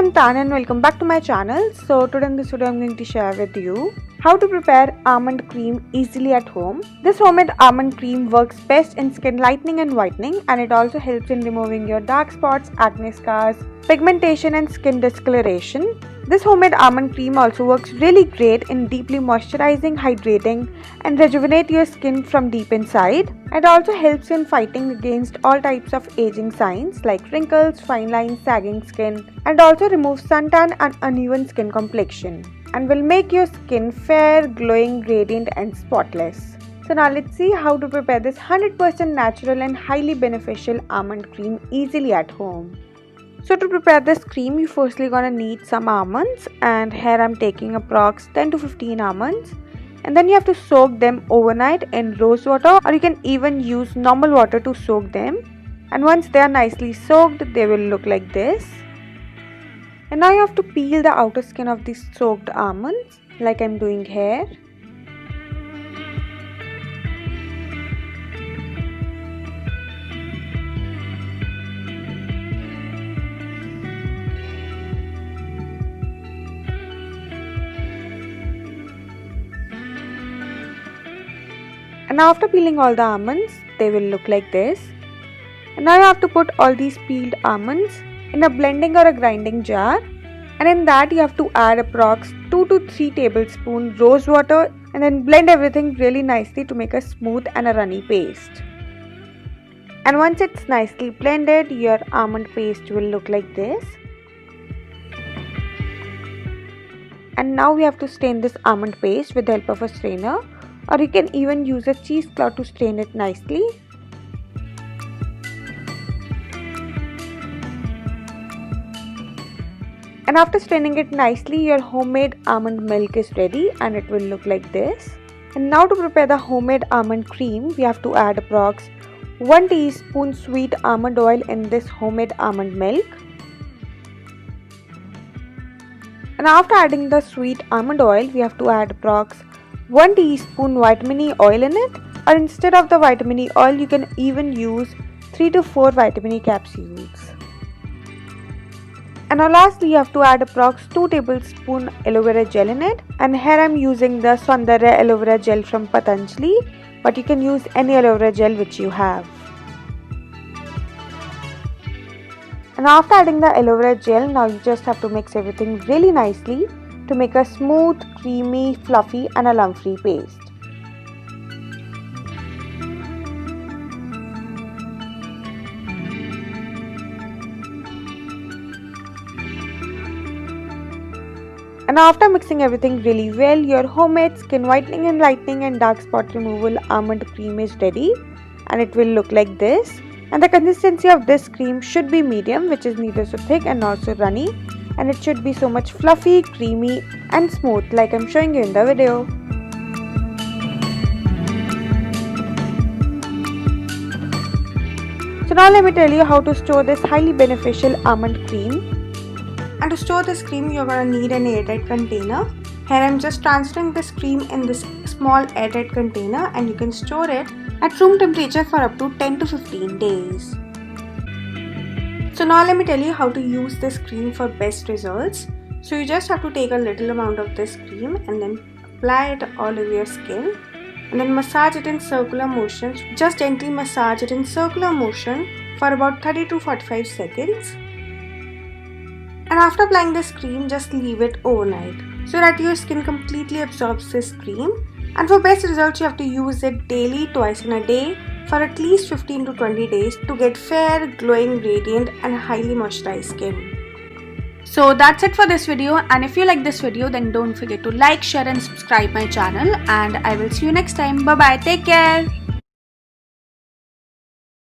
Suntan and welcome back to my channel. So today in this video I'm going to share with you how to prepare almond cream easily at home. This homemade almond cream works best in skin lightening and whitening, and it also helps in removing your dark spots, acne scars, pigmentation and skin discoloration. This homemade almond cream also works really great in deeply moisturizing, hydrating and rejuvenate your skin from deep inside. It also helps in fighting against all types of aging signs like wrinkles, fine lines, sagging skin, and also removes suntan and uneven skin complexion, and will make your skin fair, glowing, radiant and spotless. So now let's see how to prepare this 100% natural and highly beneficial almond cream easily at home. So to prepare this cream, you firstly gonna need some almonds, and here I'm taking approx 10 to 15 almonds, and then you have to soak them overnight in rose water, or you can even use normal water to soak them. And once they are nicely soaked, they will look like this. And now you have to peel the outer skin of these soaked almonds like I'm doing here. And now after peeling all the almonds, they will look like this. And now you have to put all these peeled almonds in a blending or a grinding jar, and in that you have to add approx 2 to 3 tablespoons rose water, and then blend everything really nicely to make a smooth and a runny paste. And once it's nicely blended, your almond paste will look like this. And now we have to strain this almond paste with the help of a strainer, or you can even use a cheesecloth to strain it nicely. And after straining it nicely, your homemade almond milk is ready, and it will look like this. And now to prepare the homemade almond cream, we have to add approx 1 teaspoon sweet almond oil in this homemade almond milk. And after adding the sweet almond oil, we have to add approx 1 teaspoon vitamin E oil in it, or instead of the vitamin E oil, you can even use 3 to 4 vitamin E capsules. And now lastly, you have to add approx 2 tablespoon aloe vera gel in it, and here I am using the Saundarya aloe vera gel from Patanjali, but you can use any aloe vera gel which you have. And after adding the aloe vera gel, now you just have to mix everything really nicely to make a smooth, creamy, fluffy and a lump-free paste. And after mixing everything really well, your homemade skin whitening and lightening and dark spot removal almond cream is ready, and it will look like this. And the consistency of this cream should be medium, which is neither so thick and not so runny, and it should be so much fluffy, creamy and smooth like I'm showing you in the video. So now let me tell you how to store this highly beneficial almond cream. And to store this cream, you're gonna need an airtight container. Here I'm just transferring this cream in this small airtight container, and you can store it at room temperature for up to 10 to 15 days. So now let me tell you how to use this cream for best results. So you just have to take a little amount of this cream and then apply it all over your skin, and then massage it in circular motions. Just gently massage it in circular motion for about 30 to 45 seconds. And after applying this cream, just leave it overnight so that your skin completely absorbs this cream. And for best results, you have to use it daily, twice in a day, for at least 15 to 20 days to get fair, glowing, radiant and highly moisturized skin. So that's it for this video, and if you like this video, then don't forget to like, share and subscribe my channel, and I will see you next time. Bye bye, take care.